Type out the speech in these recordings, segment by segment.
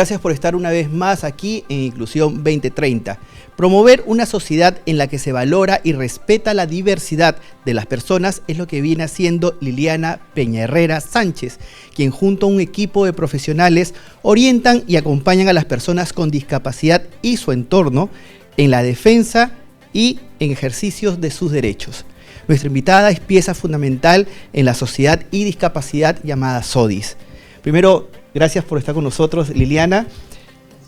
Gracias por estar una vez más aquí en Inclusión 2030. Promover una sociedad en la que se valora y respeta la diversidad de las personas es lo que viene haciendo Liliana Peña Herrera Sánchez, quien junto a un equipo de profesionales orientan y acompañan a las personas con discapacidad y su entorno en la defensa y en ejercicios de sus derechos. Nuestra invitada es pieza fundamental en la Sociedad y Discapacidad llamada SODIS. Primero, gracias por estar con nosotros, Liliana.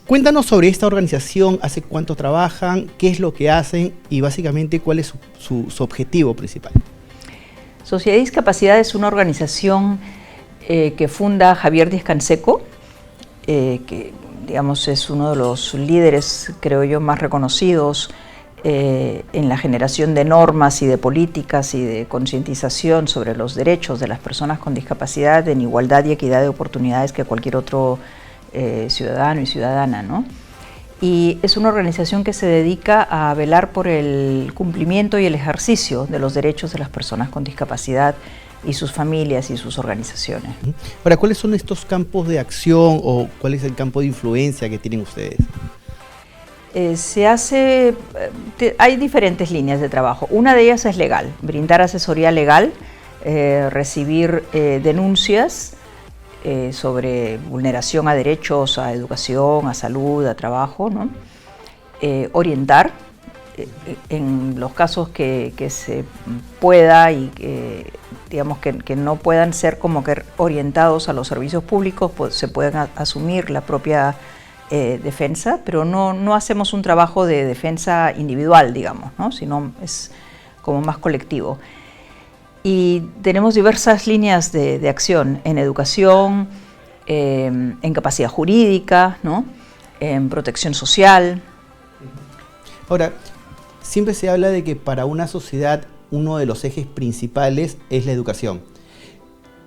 Cuéntanos sobre esta organización, hace cuánto trabajan, qué es lo que hacen y básicamente cuál es su objetivo principal. Sociedad y Discapacidad es una organización que funda Javier Díaz Canseco, que digamos es uno de los líderes, creo yo, más reconocidos en la generación de normas y de políticas y de concientización sobre los derechos de las personas con discapacidad en igualdad y equidad de oportunidades que cualquier otro ciudadano y ciudadana, ¿no? Y es una organización que se dedica a velar por el cumplimiento y el ejercicio de los derechos de las personas con discapacidad y sus familias y sus organizaciones. Ahora, ¿cuáles son estos campos de acción o cuál es el campo de influencia que tienen ustedes? Hay diferentes líneas de trabajo. Una de ellas es legal, brindar asesoría legal, recibir denuncias sobre vulneración a derechos, a educación, a salud, a trabajo, ¿no? Orientar en los casos que se pueda y digamos que no puedan ser como que orientados a los servicios públicos, pues se pueden asumir la propia defensa, pero no hacemos un trabajo de defensa individual, digamos, ¿no? Sino es como más colectivo. Y tenemos diversas líneas de acción en educación, en capacidad jurídica, ¿no? En protección social. Ahora, siempre se habla de que para una sociedad uno de los ejes principales es la educación.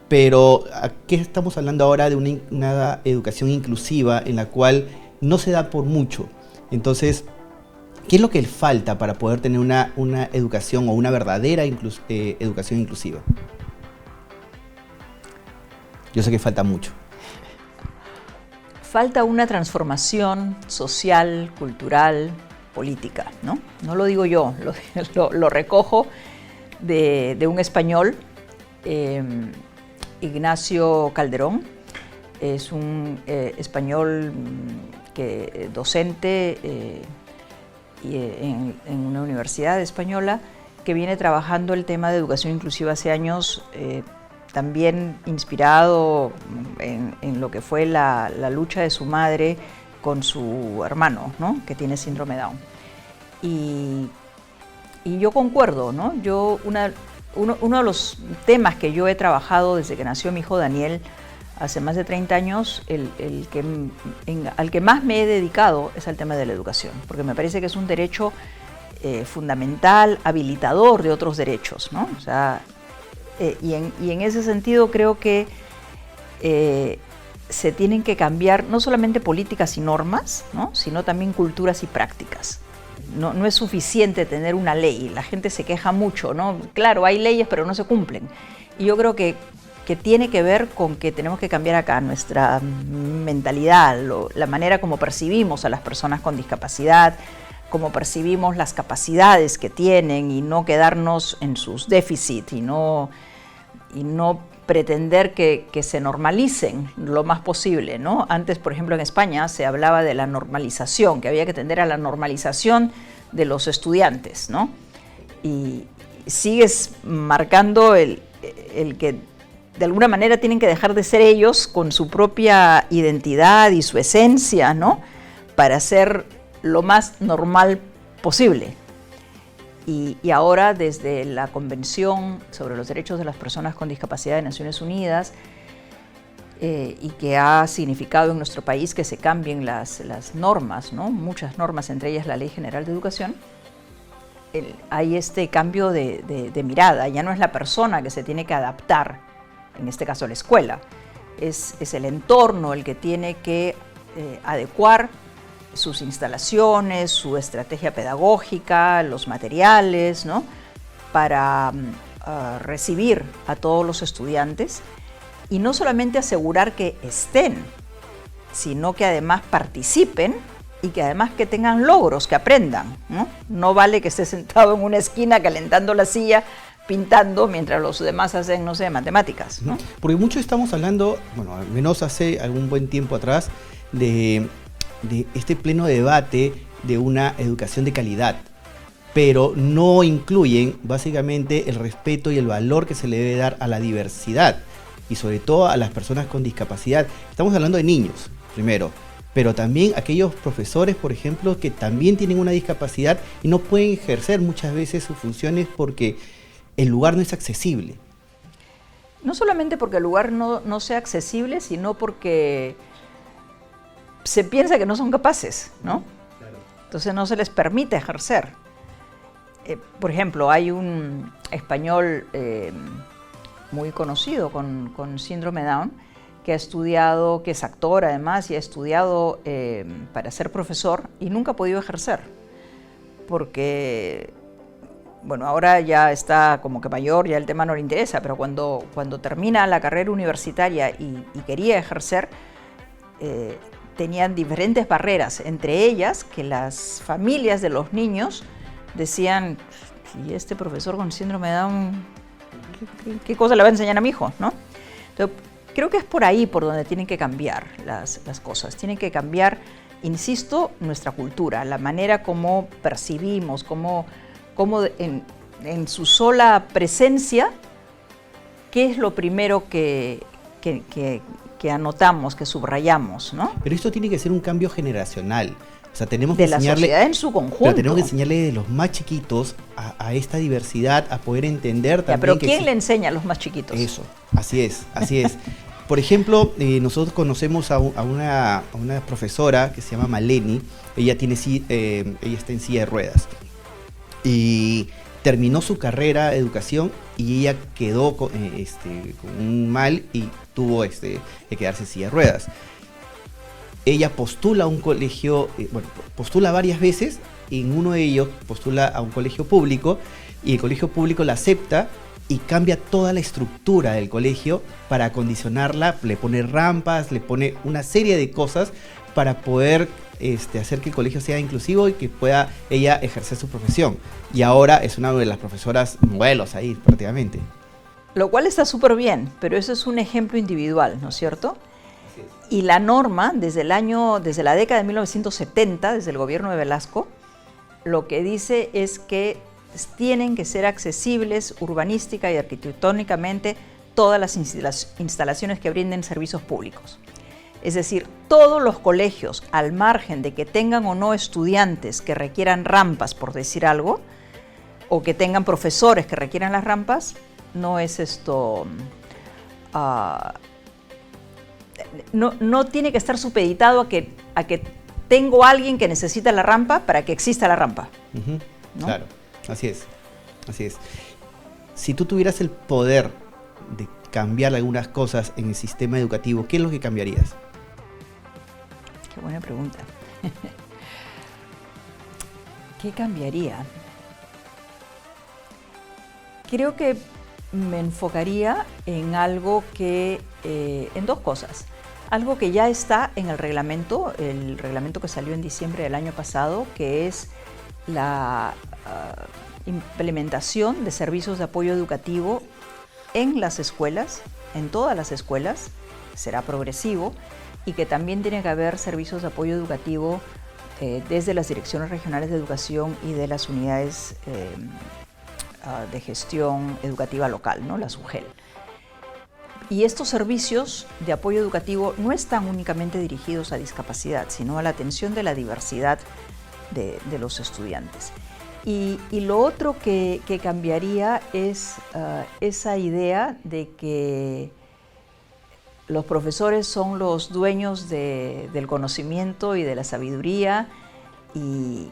Pero aquí estamos hablando ahora de una educación inclusiva en la cual no se da por mucho. Entonces, ¿qué es lo que le falta para poder tener una educación o una verdadera educación inclusiva? Yo sé que falta mucho. Falta una transformación social, cultural, política, ¿no? No lo digo yo, lo recojo de un español, Ignacio Calderón. Es un español docente en una universidad española que viene trabajando el tema de educación inclusiva hace años, también inspirado en lo que fue la lucha de su madre con su hermano, ¿no? Que tiene síndrome Down. Y yo concuerdo, ¿no? Uno de los temas que yo he trabajado desde que nació mi hijo Daniel, hace más de 30 años, al que más me he dedicado es al tema de la educación, porque me parece que es un derecho fundamental, habilitador de otros derechos, ¿no? O sea, y en ese sentido creo que se tienen que cambiar no solamente políticas y normas, ¿no? Sino también culturas y prácticas. No es suficiente tener una ley, la gente se queja mucho, ¿no? Claro, hay leyes, pero no se cumplen. Y yo creo que tiene que ver con que tenemos que cambiar acá nuestra mentalidad, la manera como percibimos a las personas con discapacidad, como percibimos las capacidades que tienen y no quedarnos en sus déficits y no pretender que se normalicen lo más posible, ¿no? Antes, por ejemplo, en España se hablaba de la normalización, que había que tender a la normalización de los estudiantes, ¿no? Y sigues marcando el que de alguna manera tienen que dejar de ser ellos con su propia identidad y su esencia, ¿no? Para ser lo más normal posible. Y ahora, desde la Convención sobre los Derechos de las Personas con Discapacidad de Naciones Unidas, y que ha significado en nuestro país que se cambien las normas, ¿no? Muchas normas, entre ellas la Ley General de Educación, hay este cambio de mirada. Ya no es la persona que se tiene que adaptar, en este caso la escuela, es el entorno el que tiene que adecuar sus instalaciones, su estrategia pedagógica, los materiales, ¿no? Para recibir a todos los estudiantes y no solamente asegurar que estén, sino que además participen y que además que tengan logros, que aprendan, ¿no? No vale que esté sentado en una esquina calentando la silla, pintando, mientras los demás hacen, no sé, matemáticas, ¿no? Porque mucho estamos hablando, bueno, al menos hace algún buen tiempo atrás, de este pleno debate de una educación de calidad, pero no incluyen básicamente el respeto y el valor que se le debe dar a la diversidad y sobre todo a las personas con discapacidad. Estamos hablando de niños, primero, pero también aquellos profesores, por ejemplo, que también tienen una discapacidad y no pueden ejercer muchas veces sus funciones porque el lugar no es accesible. No solamente porque el lugar no sea accesible, sino porque se piensa que no son capaces, ¿no? Claro. Entonces no se les permite ejercer. Por ejemplo, hay un español muy conocido con síndrome Down que ha estudiado, que es actor además, y ha estudiado para ser profesor y nunca ha podido ejercer, porque, bueno, ahora ya está como que mayor, ya el tema no le interesa, pero cuando termina la carrera universitaria y quería ejercer, tenían diferentes barreras, entre ellas que las familias de los niños decían, si este profesor con síndrome de Down, ¿qué cosa le va a enseñar a mi hijo, ¿no? Entonces, creo que es por ahí por donde tienen que cambiar las cosas. Tienen que cambiar, insisto, nuestra cultura, la manera como percibimos, como en su sola presencia, qué es lo primero que anotamos, que subrayamos, ¿no? Pero esto tiene que ser un cambio generacional. O sea, tenemos de que la sociedad en su conjunto. Pero tenemos que enseñarle de los más chiquitos a esta diversidad, a poder entender también. Pero ¿quién le enseña a los más chiquitos? Eso, así es, así es. Por ejemplo, nosotros conocemos a una profesora que se llama Maleni. Ella está en silla de ruedas. Y terminó su carrera de educación y ella quedó con un mal y tuvo que quedarse en silla de ruedas. Ella postula a un colegio, postula varias veces, y en uno de ellos postula a un colegio público, y el colegio público la acepta y cambia toda la estructura del colegio para acondicionarla, le pone rampas, le pone una serie de cosas para poder hacer que el colegio sea inclusivo y que pueda ella ejercer su profesión. Y ahora es una de las profesoras modelos ahí, prácticamente. Lo cual está súper bien, pero eso es un ejemplo individual, ¿no es cierto? Y la norma, desde la década de 1970, desde el gobierno de Velasco, lo que dice es que tienen que ser accesibles urbanística y arquitectónicamente todas las instalaciones que brinden servicios públicos. Es decir, todos los colegios, al margen de que tengan o no estudiantes que requieran rampas, por decir algo, o que tengan profesores que requieran las rampas, no es esto... No tiene que estar supeditado a que tengo a alguien que necesita la rampa para que exista la rampa. Uh-huh. ¿No? Claro, así es, así es. Si tú tuvieras el poder de cambiar algunas cosas en el sistema educativo, ¿qué es lo que cambiarías? Qué buena pregunta. ¿Qué cambiaría? Creo que me enfocaría en algo en dos cosas. Algo que ya está en el reglamento que salió en diciembre del año pasado, que es la implementación de servicios de apoyo educativo en las escuelas, en todas las escuelas, será progresivo, y que también tiene que haber servicios de apoyo educativo desde las direcciones regionales de educación y de las unidades de gestión educativa local, ¿no? Las UGEL. Y estos servicios de apoyo educativo no están únicamente dirigidos a discapacidad, sino a la atención de la diversidad de los estudiantes. Y lo otro que cambiaría es esa idea de que los profesores son los dueños del conocimiento y de la sabiduría, y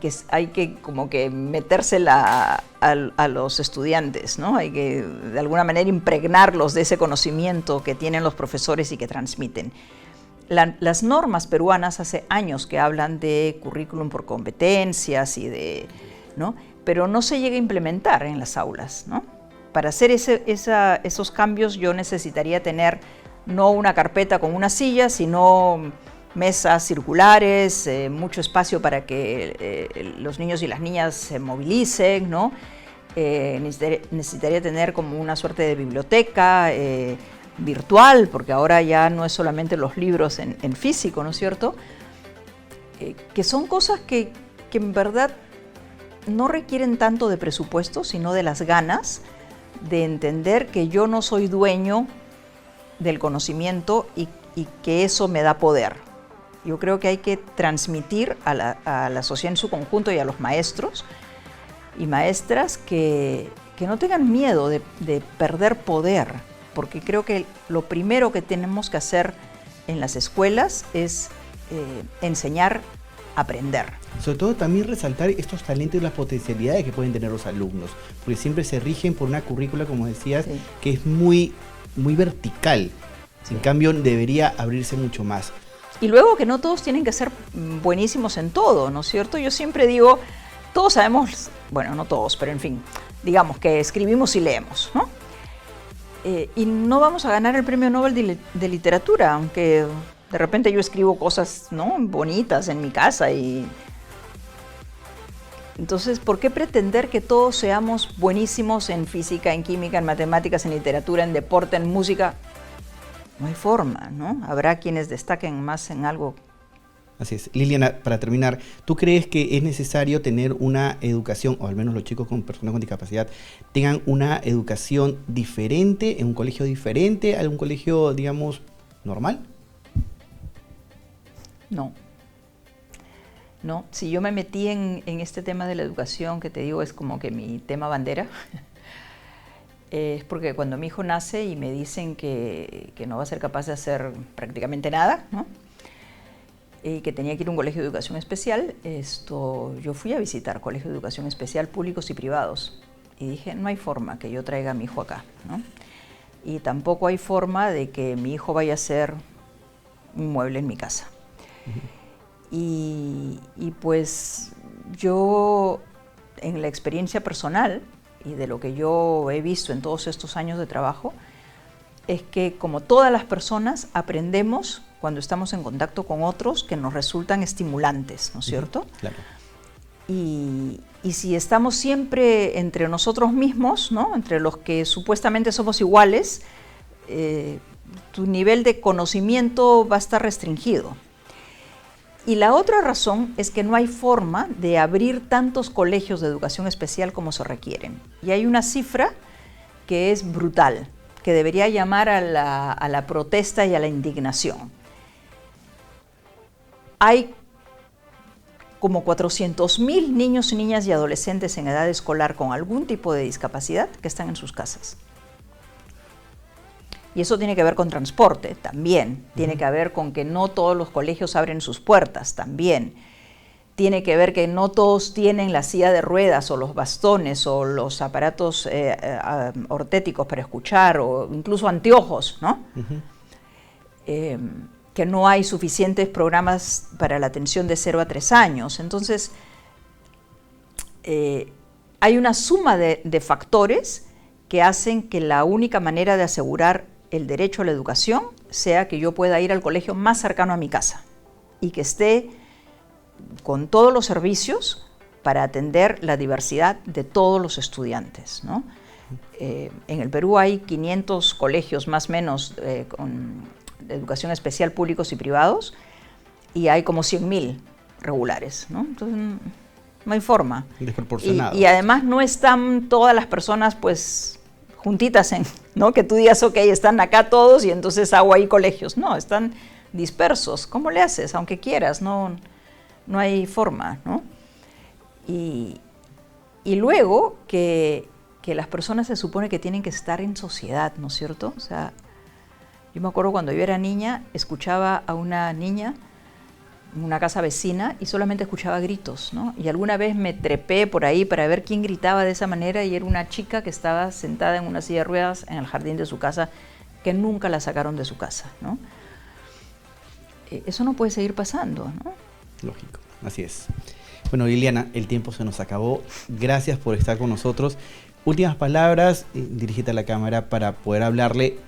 que hay que como que metérsela a los estudiantes, ¿no? Hay que de alguna manera impregnarlos de ese conocimiento que tienen los profesores y que transmiten. Las normas peruanas hace años que hablan de currículum por competencias ¿no? Pero no se llega a implementar en las aulas, ¿no? Para hacer esos cambios yo necesitaría tener no una carpeta con una silla, sino mesas circulares, mucho espacio para que los niños y las niñas se movilicen, ¿no? Necesitaría tener como una suerte de biblioteca virtual, porque ahora ya no es solamente los libros en físico, ¿no es cierto? Que son cosas que en verdad no requieren tanto de presupuesto, sino de las ganas de entender que yo no soy dueño del conocimiento y que eso me da poder. Yo creo que hay que transmitir a la sociedad en su conjunto y a los maestros y maestras que no tengan miedo de perder poder, porque creo que lo primero que tenemos que hacer en las escuelas es enseñar a aprender. Sobre todo también resaltar estos talentos y las potencialidades que pueden tener los alumnos, porque siempre se rigen por una currícula, como decías, sí, que es muy vertical. Sí. En cambio, debería abrirse mucho más. Y luego que no todos tienen que ser buenísimos en todo, ¿no es cierto? Yo siempre digo, todos sabemos, bueno, no todos, pero en fin, digamos que escribimos y leemos, ¿no? Y no vamos a ganar el Premio Nobel de Literatura, aunque de repente yo escribo cosas, ¿no?, bonitas en mi casa y... Entonces, ¿por qué pretender que todos seamos buenísimos en física, en química, en matemáticas, en literatura, en deporte, en música? No hay forma, ¿no? Habrá quienes destaquen más en algo. Así es. Liliana, para terminar, ¿tú crees que es necesario tener una educación, o al menos los chicos con personas con discapacidad, tengan una educación diferente, en un colegio diferente, a un colegio, digamos, normal? No. No, si yo me metí en este tema de la educación, que te digo es como que mi tema bandera, es porque cuando mi hijo nace y me dicen que no va a ser capaz de hacer prácticamente nada, ¿no?, y que tenía que ir a un colegio de educación especial, yo fui a visitar colegios de educación especial públicos y privados y dije, no hay forma que yo traiga a mi hijo acá, ¿no? Y tampoco hay forma de que mi hijo vaya a ser un mueble en mi casa. Y pues yo, en la experiencia personal y de lo que yo he visto en todos estos años de trabajo, es que como todas las personas aprendemos cuando estamos en contacto con otros que nos resultan estimulantes, ¿no es cierto? Claro. Y si estamos siempre entre nosotros mismos, ¿no?, entre los que supuestamente somos iguales, tu nivel de conocimiento va a estar restringido. Y la otra razón es que no hay forma de abrir tantos colegios de educación especial como se requieren. Y hay una cifra que es brutal, que debería llamar a la protesta y a la indignación. Hay como 400.000 niños, niñas y adolescentes en edad escolar con algún tipo de discapacidad que están en sus casas. Y eso tiene que ver con transporte también, tiene que ver con que no todos los colegios abren sus puertas también, tiene que ver que no todos tienen la silla de ruedas o los bastones o los aparatos ortéticos para escuchar o incluso anteojos, ¿no? Que no hay suficientes programas para la atención de 0 a 3 años. Entonces, hay una suma de factores que hacen que la única manera de asegurar el derecho a la educación sea que yo pueda ir al colegio más cercano a mi casa y que esté con todos los servicios para atender la diversidad de todos los estudiantes, ¿no? En el Perú hay 500 colegios más o menos con educación especial públicos y privados y hay como 100.000 regulares, ¿no? Entonces no hay forma. Desproporcionado. Y además no están todas las personas pues juntitas, ¿no?, que tú digas, ok, están acá todos y entonces hago ahí colegios. No, están dispersos. ¿Cómo le haces? Aunque quieras, no hay forma, ¿no? Y luego que las personas se supone que tienen que estar en sociedad, ¿no es cierto? O sea, yo me acuerdo cuando yo era niña, escuchaba a una niña en una casa vecina y solamente escuchaba gritos, ¿no? Y alguna vez me trepé por ahí para ver quién gritaba de esa manera y era una chica que estaba sentada en una silla de ruedas en el jardín de su casa, que nunca la sacaron de su casa, ¿no? Eso no puede seguir pasando, ¿no? Lógico, así es. Bueno, Liliana, el tiempo se nos acabó. Gracias por estar con nosotros. Últimas palabras, dirígete a la cámara para poder hablarle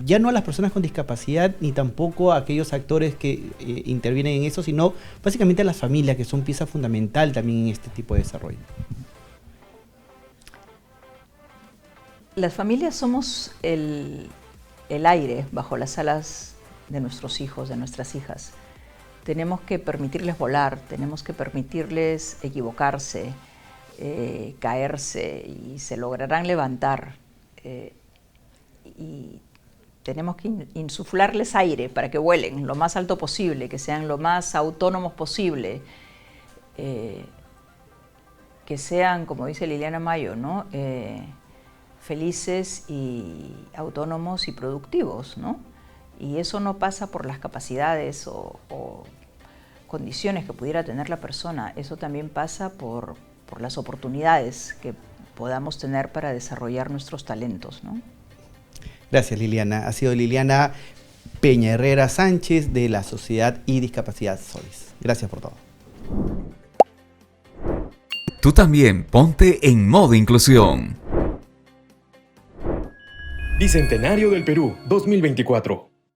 ya no a las personas con discapacidad ni tampoco a aquellos actores que intervienen en eso, sino básicamente a las familias, que son pieza fundamental también en este tipo de desarrollo. Las familias somos el aire bajo las alas de nuestros hijos, de nuestras hijas. Tenemos que permitirles volar, tenemos que permitirles equivocarse, caerse, y se lograrán levantar. Y tenemos que insuflarles aire para que vuelen lo más alto posible, que sean lo más autónomos posible, que sean, como dice Liliana Mayo, ¿no? Felices y autónomos y productivos, ¿no? Y eso no pasa por las capacidades o condiciones que pudiera tener la persona, eso también pasa por las oportunidades que podamos tener para desarrollar nuestros talentos, ¿no? Gracias, Liliana. Ha sido Liliana Peña Herrera Sánchez de la Sociedad y Discapacidad SODIS. Gracias por todo. Tú también ponte en modo inclusión. Bicentenario del Perú 2024.